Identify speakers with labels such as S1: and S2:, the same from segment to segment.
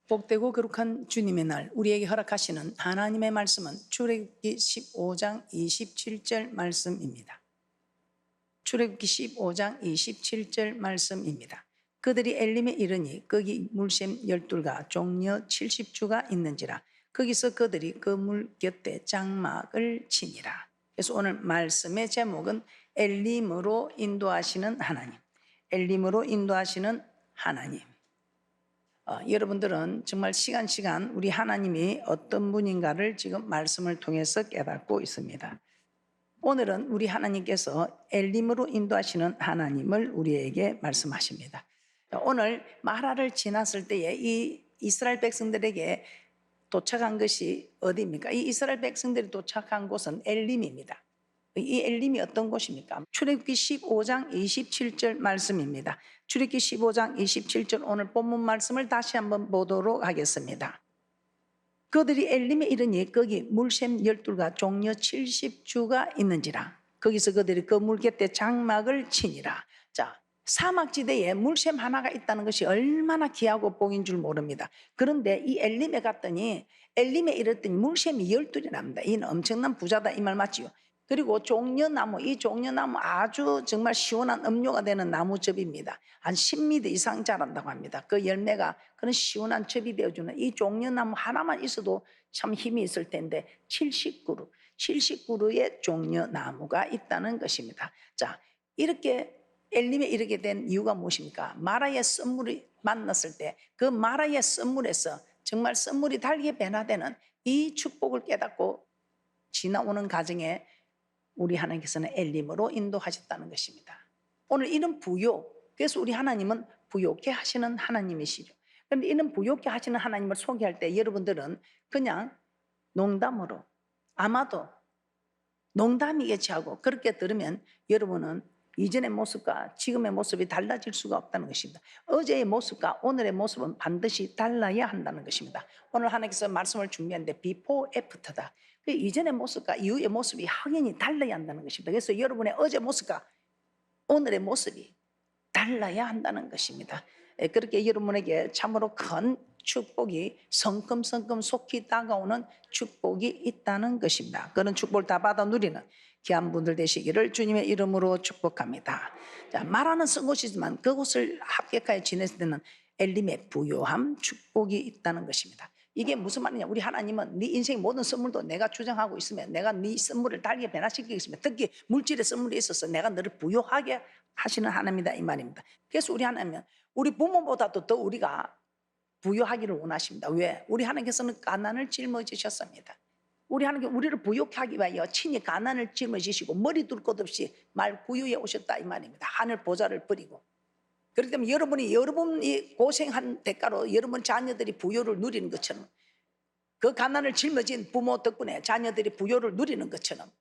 S1: 복되고 거룩한 주님의 날 우리에게 허락하시는 하나님의 말씀은 출애굽기 15장 27절 말씀입니다. 출애굽기 15장 27절 말씀입니다. 그들이 엘림에 이르니 거기 물샘 12가 종려 70주가 있는지라 거기서 그들이 그 물 곁에 장막을 치니라. 그래서 오늘 말씀의 제목은 엘림으로 인도하시는 하나님. 엘림으로 인도하시는 하나님. 여러분들은 정말 시간 우리 하나님이 어떤 분인가를 지금 말씀을 통해서 깨닫고 있습니다. 오늘은 우리 하나님께서 엘림으로 인도하시는 하나님을 우리에게 말씀하십니다. 오늘 마라를 지났을 때에 이 이스라엘 백성들에게 도착한 것이 어디입니까? 이 이스라엘 백성들이 도착한 곳은 엘림입니다. 이 엘림이 어떤 곳입니까? 출애굽기 15장 27절 말씀입니다. 출애굽기 15장 27절 오늘 본문 말씀을 다시 한번 보도록 하겠습니다. 그들이 엘림에 이르니 거기 물샘 12가 종려 70주가 있는지라 거기서 그들이 그 물 곁에 장막을 치니라. 자, 사막지대에 물샘 하나가 있다는 것이 얼마나 귀하고 복인 줄 모릅니다. 그런데 이 엘림에 갔더니 엘림에 이르더니 물샘이 12이 납니다. 이는 엄청난 부자다 이 말 맞지요? 그리고 종려나무, 이 종려나무 아주 정말 시원한 음료가 되는 나무즙입니다. 한 10m 이상 자란다고 합니다. 그 열매가 그런 시원한 즙이 되어주는 이 종려나무 하나만 있어도 참 힘이 있을 텐데 70그루의 종려나무가 있다는 것입니다. 자, 이렇게 엘림에 이르게 된 이유가 무엇입니까? 마라의 썬물이 만났을 때 그 마라의 썬물에서 정말 썬물이 달게 변화되는 이 축복을 깨닫고 지나오는 과정에 우리 하나님께서는 엘림으로 인도하셨다는 것입니다. 오늘 이런 부요, 그래서 우리 하나님은 부요케 하시는 하나님이시죠. 그런데 이런 부요케 하시는 하나님을 소개할 때 여러분들은 그냥 농담으로 아마도 농담이겠지 하고 그렇게 들으면 여러분은 이전의 모습과 지금의 모습이 달라질 수가 없다는 것입니다. 어제의 모습과 오늘의 모습은 반드시 달라야 한다는 것입니다. 오늘 하나님께서 말씀을 준비했는데 비포 애프터다. 이전의 모습과 이후의 모습이 확연히 달라야 한다는 것입니다. 그래서 여러분의 어제 모습과 오늘의 모습이 달라야 한다는 것입니다. 그렇게 여러분에게 참으로 큰 축복이 성큼성큼 속히 다가오는 축복이 있다는 것입니다. 그런 축복을 다 받아 누리는 귀한 분들 되시기를 주님의 이름으로 축복합니다. 자, 말하는 쓴 곳이지만 그곳을 합격하여 지냈을 때는 엘림의 부요함 축복이 있다는 것입니다. 이게 무슨 말이냐? 우리 하나님은 네 인생의 모든 선물도 내가 주장하고 있으면 내가 네 선물을 달게 변화시키겠습니다. 특히 물질의 선물이 있어서 내가 너를 부요하게 하시는 하나님이다 이 말입니다. 그래서 우리 하나님은 우리 부모보다도 더 우리가 부요하기를 원하십니다. 왜? 우리 하나님께서는 가난을 짊어지셨습니다. 우리 하나님께 우리를 부요케 하기 위하여 친히 가난을 짊어지시고 머리 둘 것 없이 말 구유에 오셨다 이 말입니다. 하늘 보좌를 버리고. 그렇기 때문에 여러분이 고생한 대가로 여러분 자녀들이 부요를 누리는 것처럼 그 가난을 짊어진 부모 덕분에 자녀들이 부요를 누리는 것처럼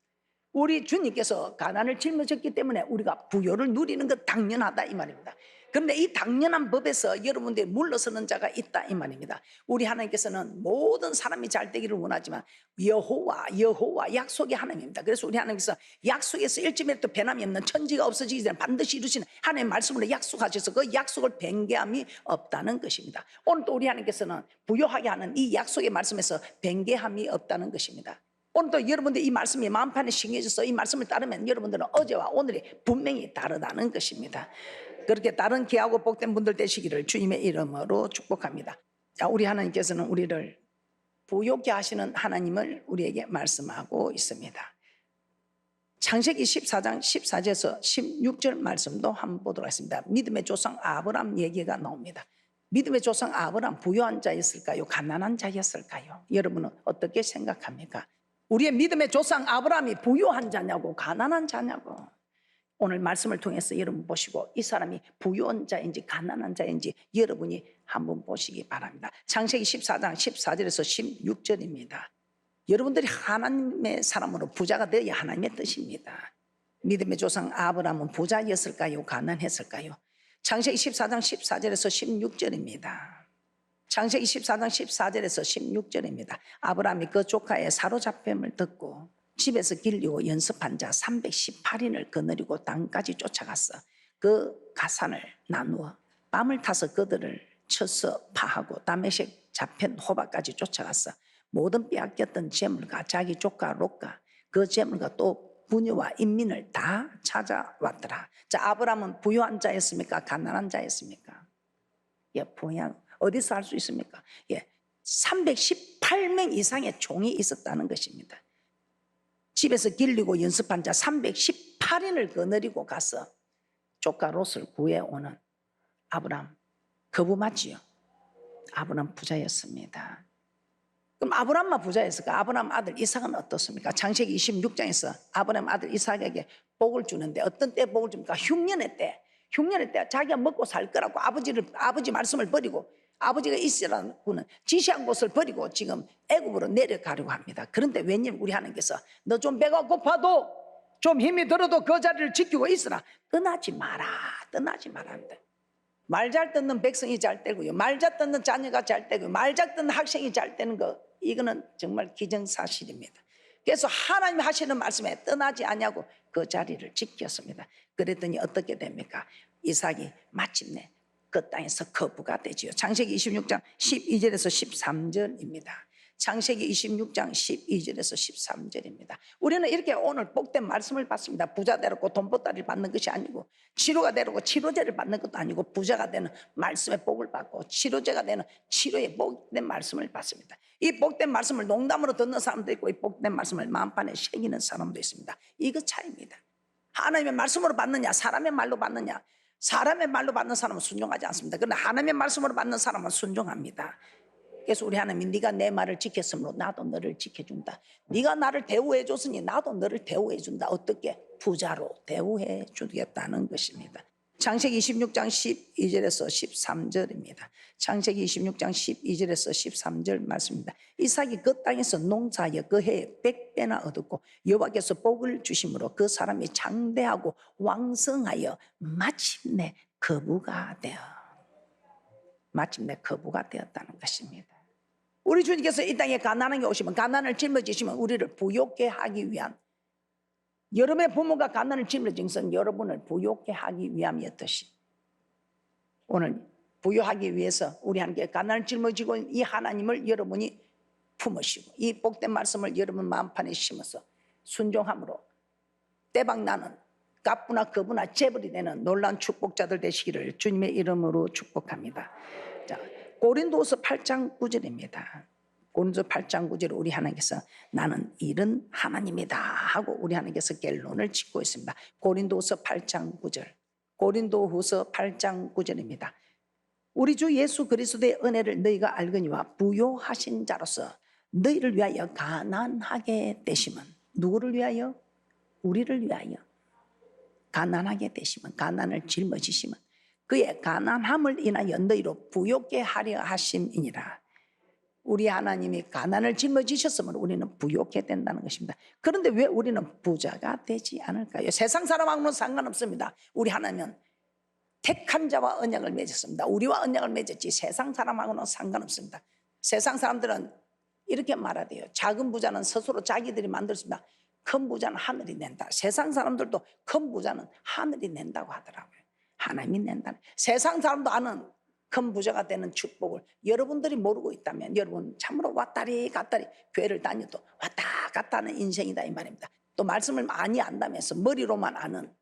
S1: 우리 주님께서 가난을 짊어졌기 때문에 우리가 부요를 누리는 것 당연하다 이 말입니다. 그런데 이 당연한 법에서 여러분들이 물러서는 자가 있다 이 말입니다. 우리 하나님께서는 모든 사람이 잘 되기를 원하지만 여호와 약속의 하나님입니다. 그래서 우리 하나님께서 약속에서 일점이라도 변함이 없는 천지가 없어지기 전에 반드시 이루시는 하나님의 말씀으로 약속하셔서 그 약속을 변개함이 없다는 것입니다. 오늘 또 우리 하나님께서는 부요하게 하는 이 약속의 말씀에서 변개함이 없다는 것입니다. 오늘도 여러분들 이 말씀이 마음판에 심겨져서 이 말씀을 따르면 여러분들은 어제와 오늘이 분명히 다르다는 것입니다. 그렇게 다른 귀하고 복된 분들 되시기를 주님의 이름으로 축복합니다. 자, 우리 하나님께서는 우리를 부요케 하시는 하나님을 우리에게 말씀하고 있습니다. 창세기 14장 14절에서 16절 말씀도 한번 보도록 하겠습니다. 믿음의 조상 아브람 얘기가 나옵니다. 믿음의 조상 아브람 부유한 자였을까요? 가난한 자였을까요? 여러분은 어떻게 생각합니까? 우리의 믿음의 조상 아브라함이 부유한 자냐고 가난한 자냐고 오늘 말씀을 통해서 여러분 보시고 이 사람이 부유한 자인지 가난한 자인지 여러분이 한번 보시기 바랍니다. 창세기 14장 14절에서 16절입니다. 여러분들이 하나님의 사람으로 부자가 되어야 하나님의 뜻입니다. 믿음의 조상 아브라함은 부자였을까요? 가난했을까요? 창세기 14장 14절에서 16절입니다. 창세기 14장 14절에서 16절입니다. 아브라함이 그 조카의 사로잡힘을 듣고 집에서 길리고 연습한 자 318인을 거느리고 땅까지 쫓아갔어. 그 가산을 나누어 밤을 타서 그들을 쳐서 파하고 다메섹 잡힌 호박까지 쫓아갔어. 모든 빼앗겼던 재물과 자기 조카 롯과 그 재물과 또 부녀와 인민을 다 찾아왔더라. 자, 아브라함은 부유한 자였습니까? 가난한 자였습니까? 예, 부유한. 어디서 할 수 있습니까? 예, 318명 이상의 종이 있었다는 것입니다. 집에서 길리고 연습한 자 318인을 거느리고 가서 조카 롯을 구해오는 아브라함. 거부 맞지요? 아브라함 부자였습니다. 그럼 아브라함만 부자였을까? 아브라함 아들 이삭은 어떻습니까? 창세기 26장에서 아브라함 아들 이삭에게 복을 주는데 어떤 때 복을 줍니까? 흉년의 때. 흉년의 때 자기가 먹고 살 거라고 아버지 말씀을 버리고 아버지가 있으라고는 지시한 곳을 버리고 지금 애굽으로 내려가려고 합니다. 그런데 웬일 우리 하나님께서 너 좀 배가 고파도 좀 힘이 들어도 그 자리를 지키고 있으라. 떠나지 마라. 떠나지 마라 합니다. 말 잘 듣는 백성이 잘 되고요. 말 잘 듣는 자녀가 잘 되고요. 말 잘 듣는 학생이 잘 되는 거 이거는 정말 기정사실입니다. 그래서 하나님 하시는 말씀에 떠나지 않냐고 그 자리를 지켰습니다. 그랬더니 어떻게 됩니까? 이삭이 마침내 그 땅에서 거부가 되지요. 창세기 26장 12절에서 13절입니다. 창세기 26장 12절에서 13절입니다. 우리는 이렇게 오늘 복된 말씀을 받습니다. 부자 되고 돈보따리를 받는 것이 아니고 치료가 되고 치료제를 받는 것도 아니고 부자가 되는 말씀의 복을 받고 치료제가 되는 치료의 복된 말씀을 받습니다. 이 복된 말씀을 농담으로 듣는 사람도 있고 이 복된 말씀을 마음판에 새기는 사람도 있습니다. 이거 차이입니다. 하나님의 말씀으로 받느냐 사람의 말로 받느냐. 사람의 말로 받는 사람은 순종하지 않습니다. 그러나 하나님의 말씀으로 받는 사람은 순종합니다. 그래서 우리 하나님이 네가 내 말을 지켰으므로 나도 너를 지켜준다. 네가 나를 대우해 줬으니 나도 너를 대우해 준다. 어떻게? 부자로 대우해 주겠다는 것입니다. 창세기 26장 12절에서 13절입니다. 창세기 26장 12절에서 13절 말씀입니다. 이삭이 그 땅에서 농사하여 그 해에 100배나 얻었고 여호와께서 복을 주심으로 그 사람이 장대하고 왕성하여 마침내 거부가 되었다는 것입니다. 우리 주님께서 이 땅에 가난하게 오시면 가난을 짊어지시면 우리를 부욕케 하기 위한 여러분의 부모가 가난을 짊어진 것은 여러분을 부욕케 하기 위함이었듯이 오늘 부유하기 위해서 우리 하나님께 가난을 짊어지고 이 하나님을 여러분이 품으시고 이 복된 말씀을 여러분 마음판에 심어서 순종함으로 대박나는 갑부나 거부나 재벌이 되는 놀라운 축복자들 되시기를 주님의 이름으로 축복합니다. 자, 고린도후서 8장 9절입니다. 고린도서 8장 9절 우리 하나님께서 나는 이런 하나님이다 하고 우리 하나님께서 결론을 짓고 있습니다. 고린도후서 8장 9절. 고린도후서 8장 9절입니다. 우리 주 예수 그리스도의 은혜를 너희가 알거니와 부요하신 자로서 너희를 위하여 가난하게 되심은 누구를 위하여? 우리를 위하여 가난하게 되심은 가난을 짊어지심은 그의 가난함을 인하여 너희로 부요케 하려 하심이니라. 우리 하나님이 가난을 짊어지셨으면 우리는 부요케 된다는 것입니다. 그런데 왜 우리는 부자가 되지 않을까요? 세상 사람하고는 상관없습니다. 우리 하나님은 택한 자와 언약을 맺었습니다. 우리와 언약을 맺었지 세상 사람하고는 상관없습니다. 세상 사람들은 이렇게 말하대요. 작은 부자는 스스로 자기들이 만들었습니다. 큰 부자는 하늘이 낸다. 세상 사람들도 큰 부자는 하늘이 낸다고 하더라고요. 하나님이 낸다. 세상 사람도 아는 큰 부자가 되는 축복을 여러분들이 모르고 있다면 여러분 참으로 왔다리 갔다리 교회를 다녀도 왔다 갔다 하는 인생이다 이 말입니다. 또 말씀을 많이 안다면서 머리로만 아는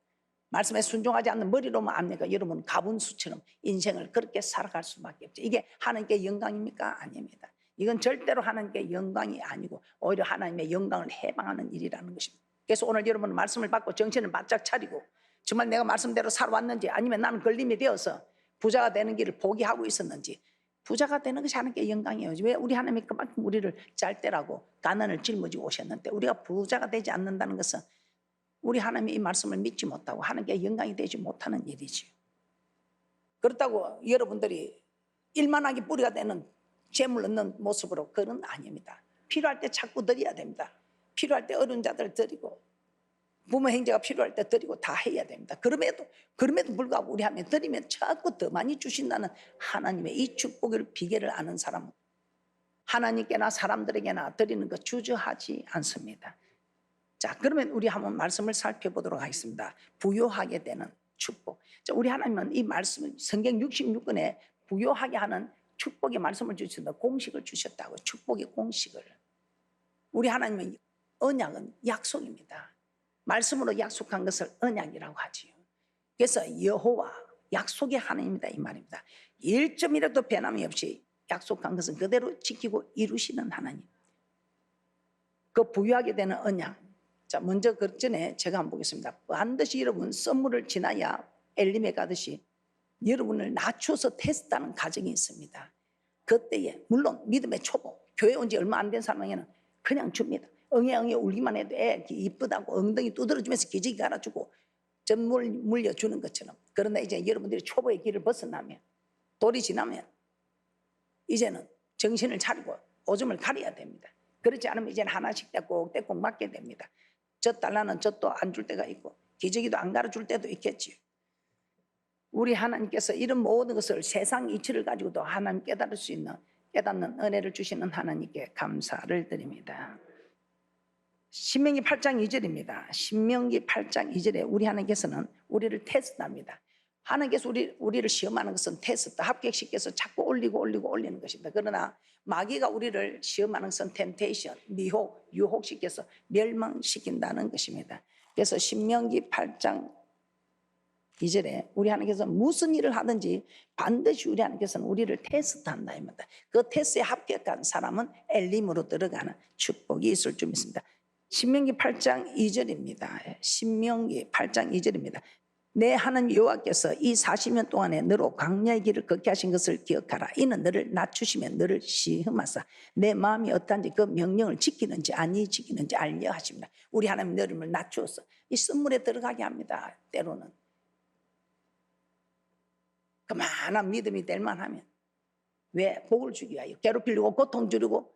S1: 말씀에 순종하지 않는 머리로만 압니까? 여러분 가분수처럼 인생을 그렇게 살아갈 수밖에 없죠. 이게 하나님께 영광입니까? 아닙니다. 이건 절대로 하나님께 영광이 아니고 오히려 하나님의 영광을 해방하는 일이라는 것입니다. 그래서 오늘 여러분은 말씀을 받고 정신을 바짝 차리고 정말 내가 말씀대로 살아왔는지 아니면 나는 걸림이 되어서 부자가 되는 길을 포기하고 있었는지 부자가 되는 것이 하나님께 영광이에요. 왜 우리 하나님이 그만큼 우리를 짤대라고 가난을 짊어지고 오셨는데 우리가 부자가 되지 않는다는 것은 우리 하나님이 이 말씀을 믿지 못하고 하나님께 영광이 되지 못하는 일이지요. 그렇다고 여러분들이 일만하게 뿌리가 되는 재물 얻는 모습으로 그건 아닙니다. 필요할 때 자꾸 드려야 됩니다. 필요할 때 어려운 자들 드리고 부모 형제가 필요할 때 드리고 다 해야 됩니다. 그럼에도 불구하고 우리 하나님 드리면 자꾸 더 많이 주신다는 하나님의 이 축복의 비결을 아는 사람은 하나님께나 사람들에게나 드리는 것 주저하지 않습니다. 자, 그러면 우리 한번 말씀을 살펴보도록 하겠습니다. 부요하게 되는 축복. 자, 우리 하나님은 이 말씀 성경 66권에 부요하게 하는 축복의 말씀을 주셨다. 공식을 주셨다고. 축복의 공식을. 우리 하나님은 언약은 약속입니다. 말씀으로 약속한 것을 언약이라고 하지요. 그래서 여호와 약속의 하나님이다 이 말입니다. 1점이라도 변함이 없이 약속한 것은 그대로 지키고 이루시는 하나님. 그 부유하게 되는 언약. 자, 먼저 그 전에 제가 한번 보겠습니다. 반드시 여러분 선물을 지나야 엘림에 가듯이 여러분을 낮춰서 테스트하는 과정이 있습니다. 그때에 물론 믿음의 초보, 교회 온 지 얼마 안 된 사람에게는 그냥 줍니다. 엉에 울기만 해도 애 이쁘다고 엉덩이 두드러주면서 기저귀 갈아주고 전물 물려주는 것처럼. 그러나 이제 여러분들이 초보의 길을 벗어나면, 돌이 지나면 이제는 정신을 차리고 오줌을 가려야 됩니다. 그렇지 않으면 이제는 하나씩 떼꼭 맞게 됩니다. 저 달라는 젖도 안 줄 때가 있고 기저귀도 안 갈아줄 때도 있겠지요. 우리 하나님께서 이런 모든 것을 세상 이치를 가지고도 하나님 깨달을 수 있는, 깨닫는 은혜를 주시는 하나님께 감사를 드립니다. 신명기 8장 2절입니다. 신명기 8장 2절에 우리 하나님께서는 우리를 테스트합니다. 하나님께서 우리를 시험하는 것은 테스트, 합격시켜서 자꾸 올리는 것입니다. 그러나 마귀가 우리를 시험하는 것은 템테이션, 미혹, 유혹시켜서 멸망시킨다는 것입니다. 그래서 신명기 8장 2절에 우리 하나님께서 무슨 일을 하든지 반드시 우리 하나님께서는 우리를 테스트한다 입니다. 그 테스트에 합격한 사람은 엘림으로 들어가는 축복이 있을 줄 믿습니다. 신명기 8장 2절입니다. 신명기 8장 2절입니다. 내 하나님 여호와께서 이 40년 동안에 너로 광야의 길을 걷게 하신 것을 기억하라. 이는 너를 낮추시며 너를 시험하사 내 마음이 어떠한지 그 명령을 지키는지 아니 지키는지 알려 하십니다. 우리 하나님 너를 낮추어서 이 선물에 들어가게 합니다. 때로는 그만한 믿음이 될 만하면. 왜? 복을 주기 위하여 괴롭히려고 고통 주려고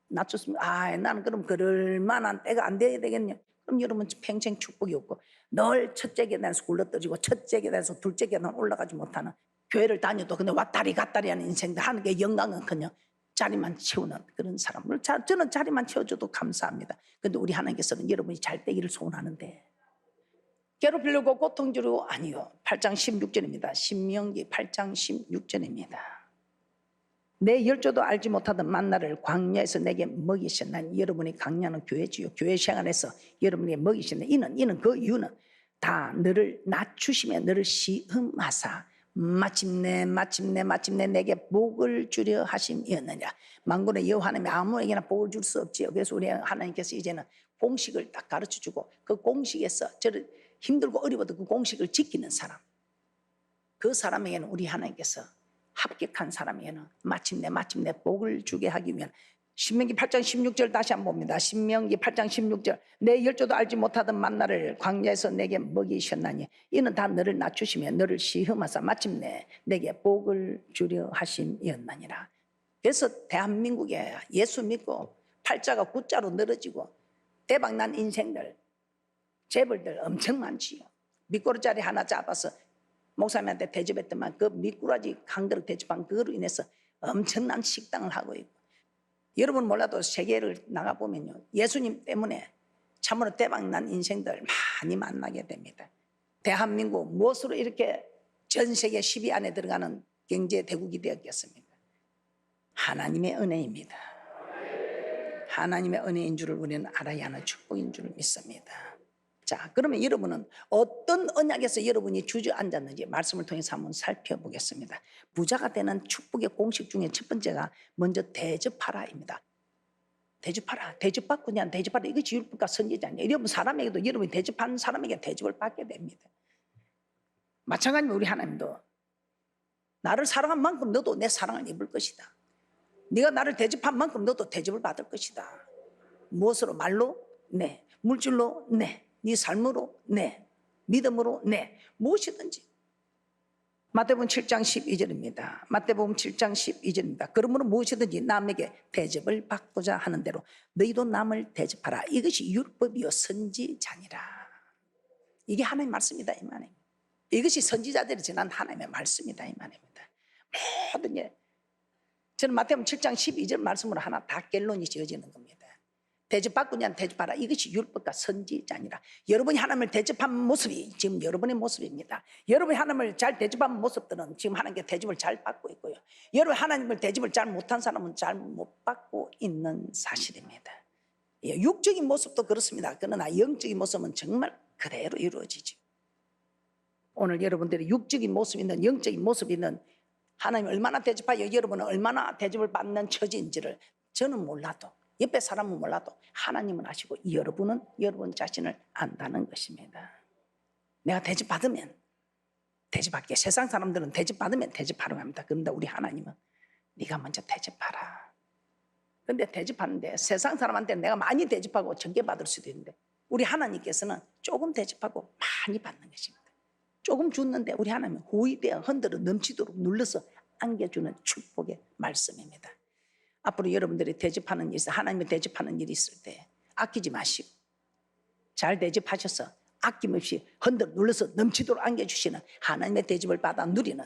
S1: 낮췄습니다. 나는 그럼 그럴 만한 때가 안 돼야 되겠냐. 그럼 여러분 평생 축복이 없고 늘 첫째 계단에서 굴러떨어지고 첫째 계단에서 둘째 계단 올라가지 못하는, 교회를 다녀도 근데 왔다리 갔다리 하는 인생들, 하나님께 영광은커녕 자리만 채우는 그런 사람을, 저는 자리만 채워줘도 감사합니다. 근데 우리 하나님께서는 여러분이 잘 되기를 소원하는데 괴롭히려고 고통 주려고 아니요. 8장 16절입니다. 신명기 8장 16절입니다. 내 열조도 알지 못하던 만나를 광야에서 내게 먹이셨나니. 여러분이 광야는 교회지요. 교회 생활에서 여러분에게 먹이셨네. 이는 그 이유는 다 너를 낮추시며 너를 시험하사 마침내 내게 복을 주려 하심이었느냐. 만군의 여호와 하나님이 아무에게나 복을 줄 수 없지요. 그래서 우리 하나님께서 이제는 공식을 딱 가르쳐주고 그 공식에서 저를 힘들고 어려워도 그 공식을 지키는 사람, 그 사람에게는 우리 하나님께서 합격한 사람에게는 마침내 복을 주게 하기 위한. 신명기 8장 16절 다시 한번 봅니다. 신명기 8장 16절 내 열조도 알지 못하던 만나를 광야에서 내게 먹이셨나니 이는 다 너를 낮추시며 너를 시험하사 마침내 내게 복을 주려 하심이었나니라. 그래서 대한민국에 예수 믿고 팔자가 구자로 늘어지고 대박난 인생들, 재벌들 엄청 많지요. 미꾸라지 하나 잡아서 목사님한테 대접했더만 그 미꾸라지 한 그릇 대접한 그로 인해서 엄청난 식당을 하고 있고, 여러분 몰라도 세계를 나가보면요, 예수님 때문에 참으로 대박난 인생들 많이 만나게 됩니다. 대한민국 무엇으로 이렇게 전 세계 10위 안에 들어가는 경제 대국이 되었겠습니까? 하나님의 은혜입니다. 하나님의 은혜인 줄을 우리는 알아야 하는 축복인 줄 믿습니다. 자, 그러면 여러분은 어떤 언약에서 여러분이 주저앉았는지 말씀을 통해서 한번 살펴보겠습니다. 부자가 되는 축복의 공식 중에 첫 번째가 먼저 대접하라입니다. 대접하라. 대접받고 그냥 대접하라. 이것이 율법과 선지자 아니에요. 여러분 사람에게도 여러분이 대접하는 사람에게 대접을 받게 됩니다. 마찬가지로 우리 하나님도 나를 사랑한 만큼 너도 내 사랑을 입을 것이다. 네가 나를 대접한 만큼 너도 대접을 받을 것이다. 무엇으로? 말로? 네. 물질로? 네. 네 삶으로? 네. 믿음으로? 네. 무엇이든지. 마태복음 7장 12절입니다. 마태복음 7장 12절입니다. 그러므로 무엇이든지 남에게 대접을 받고자 하는 대로 너희도 남을 대접하라. 이것이 율법이요 선지자니라. 이게 하나님의 말씀이다 이 말입니다. 이것이 선지자들이 전한 하나님의 말씀이다 이 말입니다. 모든 게 저는 마태복음 7장 12절 말씀으로 하나 다 결론이 지어지는 겁니다. 대접받고냐 대접하라. 이것이 율법과 선지자 아니라 여러분이 하나님을 대접한 모습이 지금 여러분의 모습입니다. 여러분이 하나님을 잘 대접한 모습들은 지금 하나님께 대접을 잘 받고 있고요. 여러분 하나님을 대접을 잘 못한 사람은 잘 못 받고 있는 사실입니다. 예, 육적인 모습도 그렇습니다. 그러나 영적인 모습은 정말 그대로 이루어지죠. 오늘 여러분들이 육적인 모습이 있는 영적인 모습이 있는 하나님을 얼마나 대접하여 여러분은 얼마나 대접을 받는 처지인지를 저는 몰라도 옆에 사람은 몰라도 하나님은 아시고 여러분은 여러분 자신을 안다는 것입니다. 내가 대접받으면 대접할게. 세상 사람들은 대접받으면 대접하려고 합니다. 그런데 우리 하나님은 네가 먼저 대접하라. 그런데 대접하는데 세상 사람한테는 내가 많이 대접하고 적게 받을 수도 있는데 우리 하나님께서는 조금 대접하고 많이 받는 것입니다. 조금 줬는데 우리 하나님은 후이되어 흔들어 넘치도록 눌러서 안겨주는 축복의 말씀입니다. 앞으로 여러분들이 대접하는 일이 있어 하나님을 대접하는 일이 있을 때 아끼지 마시고 잘 대접하셔서 아낌없이 흔들어 눌러서 넘치도록 안겨주시는 하나님의 대접을 받아 누리는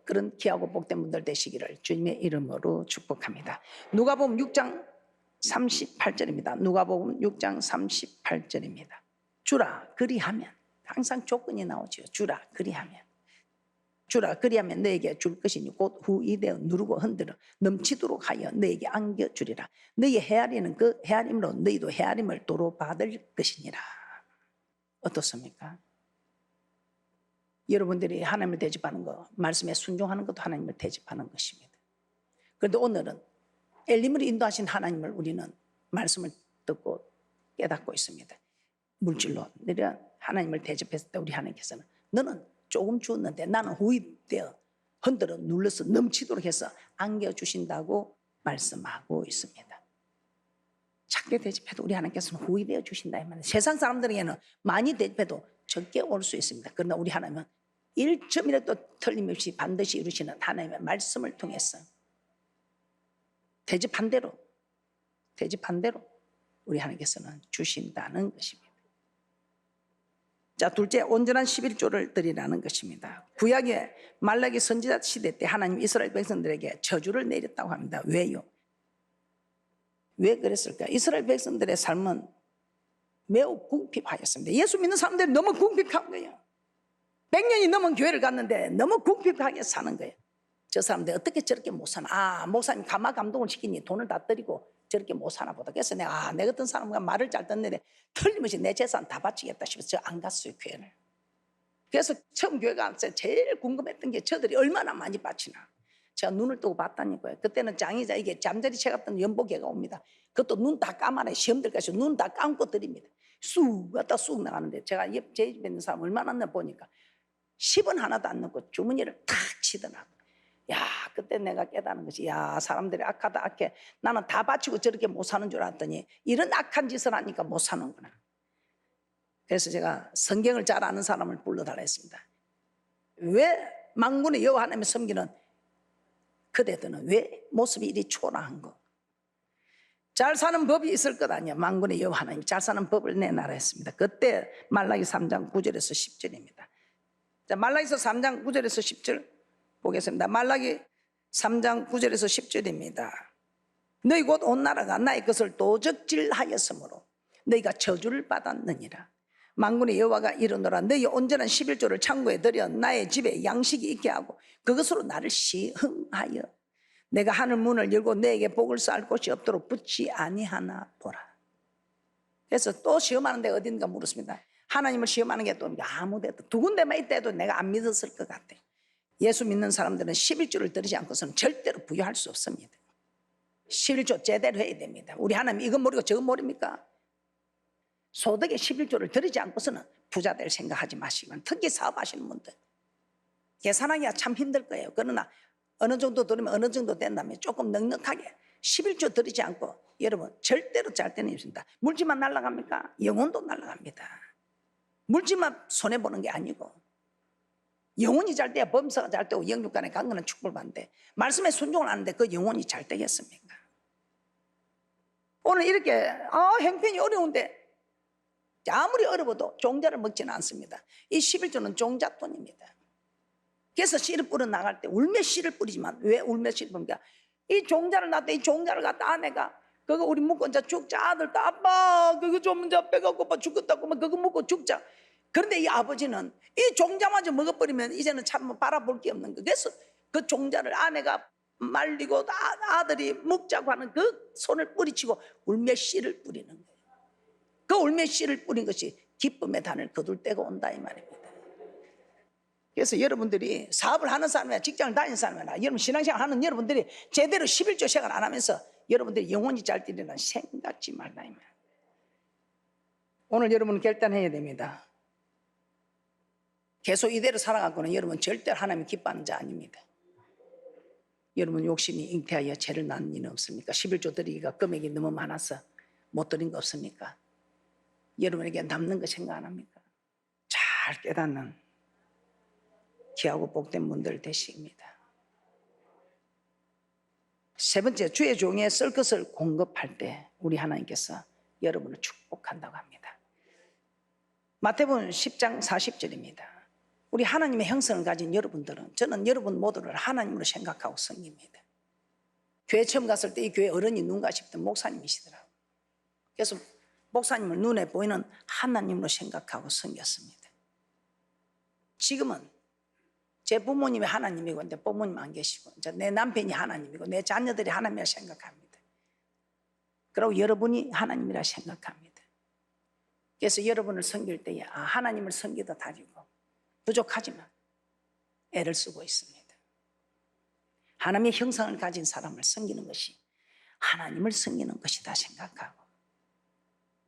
S1: 그런 귀하고 복된 분들 되시기를 주님의 이름으로 축복합니다. 누가복음 6장 38절입니다. 누가복음 6장 38절입니다. 주라 그리하면 항상 조건이 나오죠. 주라 그리하면. 주라 그리하면 너에게 줄 것이니 곧 후이되어 누르고 흔들어 넘치도록 하여 너에게 안겨주리라. 너희 헤아리는 그 헤아림으로 너희도 헤아림을 도로 받을 것이니라. 어떻습니까? 여러분들이 하나님을 대접하는 거, 말씀에 순종하는 것도 하나님을 대접하는 것입니다. 그런데 오늘은 엘림으로 인도하신 하나님을 우리는 말씀을 듣고 깨닫고 있습니다. 물질로 내가 하나님을 대접했을 때 우리 하나님께서는 너는 조금 주었는데 나는 후이되어 흔들어 눌러서 넘치도록 해서 안겨주신다고 말씀하고 있습니다. 작게 대접해도 우리 하나님께서는 후이되어 주신다. 세상 사람들에게는 많이 대접해도 적게 올 수 있습니다. 그러나 우리 하나님은 1점이라도 틀림없이 반드시 이루시는 하나님의 말씀을 통해서 대접한 대로 우리 하나님께서는 주신다는 것입니다. 자, 둘째, 온전한 11조를 드리라는 것입니다. 구약의 말라기 선지자 시대 때 하나님 이스라엘 백성들에게 저주를 내렸다고 합니다. 왜요? 왜 그랬을까? 이스라엘 백성들의 삶은 매우 궁핍하였습니다. 예수 믿는 사람들이 너무 궁핍한 거예요. 100년이 넘은 교회를 갔는데 너무 궁핍하게 사는 거예요. 저 사람들 어떻게 저렇게 못 사나? 목사님 가마 감동을 시키니 돈을 다 드리고 저렇게 못 사나 보다. 그래서 내가 내 같은 사람과 말을 잘 듣는데 틀림없이 내 재산 다 바치겠다 싶어서 저 안 갔어요, 교회를. 그래서 처음 교회 갔을 때 제일 궁금했던 게 저들이 얼마나 많이 바치나. 제가 눈을 뜨고 봤다니까요. 그때는 장의자 이게 잠자리 채 같은 연보개가 옵니다. 그것도 눈 다 감아내 시험들 가서 눈 다 감고 드립니다. 쑥 갔다 쑥 나가는데 제가 제 집에 있는 사람 얼마나 넣나 보니까 10원 하나도 안 넣고 주머니를 탁 치더라고. 야, 그때 내가 깨닫는 것이 야, 사람들이 악하다 악해. 나는 다 바치고 저렇게 못 사는 줄 알았더니 이런 악한 짓을 하니까 못 사는구나. 그래서 제가 성경을 잘 아는 사람을 불러달라 했습니다. 왜 만군의 여호와 하나님을 섬기는 그대들은 왜 모습이 이리 초라한 거? 잘 사는 법이 있을 것 아니야. 만군의 여호와 하나님 잘 사는 법을 내놔라 했습니다. 그때 말라기 3장 9절에서 10절입니다. 자, 말라기서 3장 9절에서 10절 보겠습니다. 말라기 3장 9절에서 10절입니다. 너희 곧 온 나라가 나의 것을 도적질하였으므로 너희가 저주를 받았느니라. 만군의 여호와가 이르노라. 너희 온전한 11조를 창고에 들여 나의 집에 양식이 있게 하고 그것으로 나를 시흥하여 내가 하늘 문을 열고 너에게 복을 쌓을 곳이 없도록 붙지 아니하나 보라. 그래서 또 시험하는 데가 어딘가 물었습니다. 하나님을 시험하는 게 또 아무 데도 두 군데만 있대도 내가 안 믿었을 것 같아. 예수 믿는 사람들은 11조를 드리지 않고서는 절대로 부유할 수 없습니다. 11조 제대로 해야 됩니다. 우리 하나님 이건 모르고 저건 모릅니까? 소득의 11조를 드리지 않고서는 부자 될 생각하지 마시면 특히 사업하시는 분들 계산하기가 참 힘들 거예요. 그러나 어느 정도 드리면 어느 정도 된다면 조금 넉넉하게 11조 드리지 않고 여러분 절대로 잘 되는 일입니다. 물질만 날아갑니까? 영혼도 날아갑니다. 물질만 손해보는 게 아니고 영혼이 잘 돼야 범사가 잘 되고 영육간에 강건한 축복을 받는데 말씀에 순종을 하는데 그 영혼이 잘 되겠습니까? 오늘 이렇게 형편이 어려운데 아무리 어려워도 종자를 먹지는 않습니다. 이 11조는 종잣돈입니다. 그래서 씨를 뿌려 나갈 때 울며 씨를 뿌리지만 왜 울며 씨를 뿌립니까? 이 종자를 놨다 이 종자를 갖다 아내가 그거 우리 먹고 이제 죽자. 아들도 아빠 그거 좀 이제 배가 고파 죽겠다고 막 그거 먹고 죽자. 그런데 이 아버지는 이 종자마저 먹어버리면 이제는 참 바라볼 게 없는 거. 그래서 그 종자를 아내가 말리고 아들이 먹자고 하는 그 손을 뿌리치고 울며 씨를 뿌리는 거예요. 그 울며 씨를 뿌린 것이 기쁨의 단을 거둘 때가 온다 이 말입니다. 그래서 여러분들이 사업을 하는 사람이나 직장을 다니는 사람이나 여러분 신앙생활 하는 여러분들이 제대로 11조 생활 안 하면서 여러분들이 영혼이 잘 되리라는 생각지 말라 이 말. 오늘 여러분은 결단해야 됩니다. 계속 이대로 살아가고는 여러분 절대 하나님 기뻐하는 자 아닙니다. 여러분 욕심이 잉태하여 죄를 낳는 일은 없습니까? 11조 드리기가 금액이 너무 많아서 못 드린 거 없습니까? 여러분에게 남는 거 생각 안 합니까? 잘 깨닫는 귀하고 복된 분들 되십니다. 세 번째, 주의 종에 쓸 것을 공급할 때 우리 하나님께서 여러분을 축복한다고 합니다. 마태복음 10장 40절입니다. 우리 하나님의 형성을 가진 여러분들은, 저는 여러분 모두를 하나님으로 생각하고 섬깁니다. 교회 처음 갔을 때 이 교회 어른이 누군가 싶던 목사님이시더라고요. 그래서 목사님을 눈에 보이는 하나님으로 생각하고 섬겼습니다. 지금은 제 부모님이 하나님이고 이제 부모님 안 계시고 이제 내 남편이 하나님이고 내 자녀들이 하나님이라 생각합니다. 그리고 여러분이 하나님이라 생각합니다. 그래서 여러분을 섬길 때에 하나님을 섬기다 다니고 부족하지만 애를 쓰고 있습니다. 하나님의 형상을 가진 사람을 섬기는 것이 하나님을 섬기는 것이다 생각하고,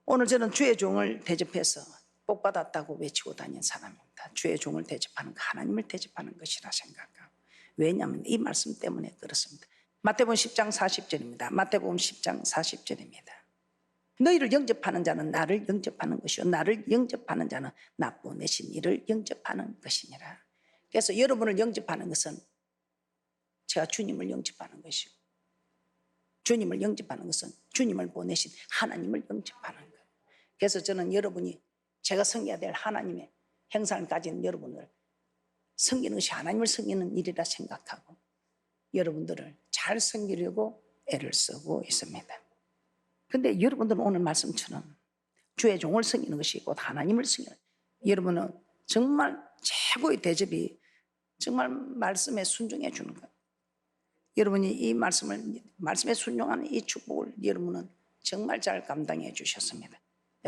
S1: 오늘 저는 주의 종을 대접해서 복받았다고 외치고 다니는 사람입니다. 주의 종을 대접하는 거 하나님을 대접하는 것이라 생각하고, 왜냐하면 이 말씀 때문에 그렇습니다. 마태복음 10장 40절입니다. 마태복음 10장 40절입니다. 너희를 영접하는 자는 나를 영접하는 것이요 나를 영접하는 자는 나 보내신 이를 영접하는 것이니라. 그래서 여러분을 영접하는 것은 제가 주님을 영접하는 것이고, 주님을 영접하는 것은 주님을 보내신 하나님을 영접하는 거예요. 그래서 저는 여러분이 제가 섬겨야 될 하나님의 형상을 가진 여러분을 섬기는 것이 하나님을 섬기는 일이라 생각하고 여러분들을 잘 섬기려고 애를 쓰고 있습니다. 그런데 여러분들은 오늘 말씀처럼 주의 종을 섬기는 것이 곧 하나님을 섬기는, 여러분은 정말 최고의 대접이 정말 말씀에 순종해 주는 거예요. 여러분이 이 말씀에 순종하는 이 축복을 여러분은 정말 잘 감당해 주셨습니다.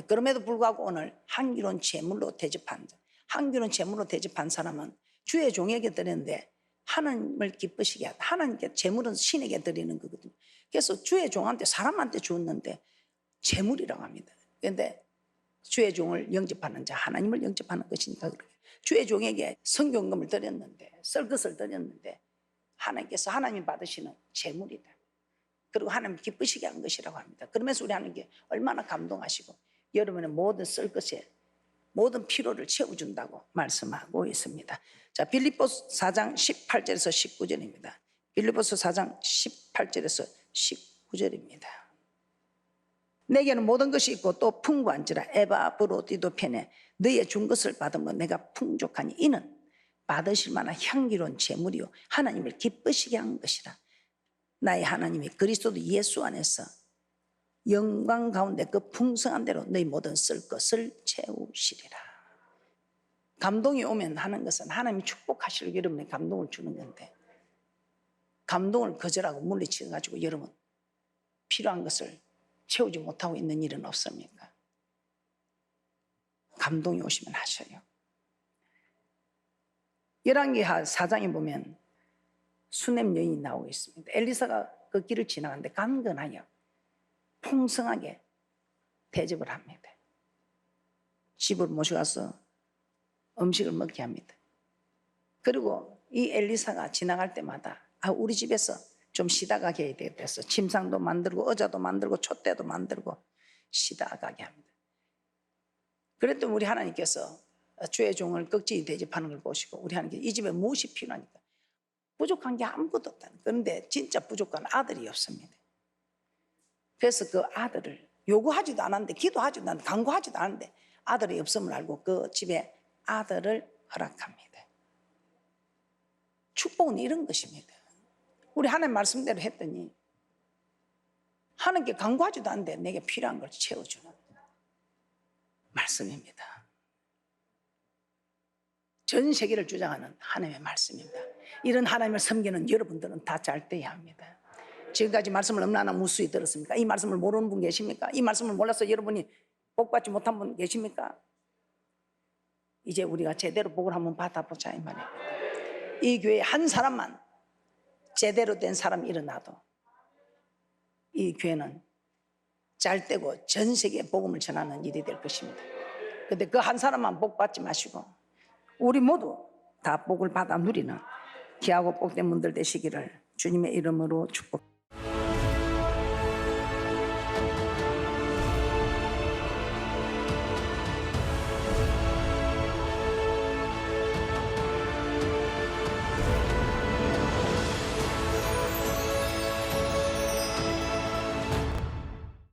S1: 그럼에도 불구하고 오늘 한기로운 제물로 대접한 자, 한기로운 제물로 대접한 사람은 주의 종에게 드렸는데 하나님을 기쁘시게 하다. 하나님께 제물은 신에게 드리는 거거든요. 그래서 주의 종한테 사람한테 줬는데 제물이라고 합니다. 그런데 주의 종을 영접하는 자, 하나님을 영접하는 것이니까 그래요. 주의 종에게 성경금을 드렸는데, 쓸 것을 드렸는데 하나님께서 하나님 받으시는 제물이다. 그리고 하나님 기쁘시게 한 것이라고 합니다. 그러면서 우리 하나님께 얼마나 감동하시고 여러분의 모든 쓸 것에 모든 필요를 채워준다고 말씀하고 있습니다. 자, 빌립보서 4장 18절에서 19절입니다. 빌립보서 4장 18절에서 19절입니다. 내게는 모든 것이 있고 또 풍부한지라 에바브로디도 편에 너희의 준 것을 받으면 내가 풍족하니 이는 받으실 만한 향기로운 제물이요 하나님을 기쁘시게 한 것이라. 나의 하나님이 그리스도 예수 안에서 영광 가운데 그 풍성한 대로 너희 모든 쓸 것을 채우시리라. 감동이 오면 하는 것은 하나님이 축복하시려고 여러분의 감동을 주는 건데, 감동을 거절하고 물리쳐가지고 여러분 필요한 것을 채우지 못하고 있는 일은 없습니까? 감동이 오시면 하셔요. 열왕기하 4장에 보면 수넴 여인이 나오고 있습니다. 엘리사가 그 길을 지나가는데 간근하여 풍성하게 대접을 합니다. 집으로 모셔가서 음식을 먹게 합니다. 그리고 이 엘리사가 지나갈 때마다 우리 집에서 좀 쉬다 가게 해야 되겠다. 침상도 만들고 의자도 만들고 촛대도 만들고 쉬다 가게 합니다. 그랬더니 우리 하나님께서 주의 종을 극진히 대접하는 걸 보시고 우리 하나님께서 이 집에 무엇이 필요하니까 부족한 게 아무것도 없다. 그런데 진짜 부족한 아들이 없습니다. 그래서 그 아들을 요구하지도 않았는데, 기도하지도 않았는데, 간구하지도 않았는데 아들이 없음을 알고 그 집에 아들을 허락합니다. 축복은 이런 것입니다. 우리 하나님 말씀대로 했더니 하나님께 간구하지도 않는데 내게 필요한 걸 채워주는 말씀입니다. 전 세계를 주장하는 하나님의 말씀입니다. 이런 하나님을 섬기는 여러분들은 다 잘 돼야 합니다. 지금까지 말씀을 얼마나 무수히 들었습니까? 이 말씀을 모르는 분 계십니까? 이 말씀을 몰라서 여러분이 복받지 못한 분 계십니까? 이제 우리가 제대로 복을 한번 받아보자 이 말입니다. 이 교회에 한 사람만 제대로 된 사람이 일어나도 이 교회는 잘되고 전 세계에 복음을 전하는 일이 될 것입니다. 그런데 그 한 사람만 복 받지 마시고 우리 모두 다 복을 받아 누리는 귀하고 복된 분들 되시기를 주님의 이름으로 축복.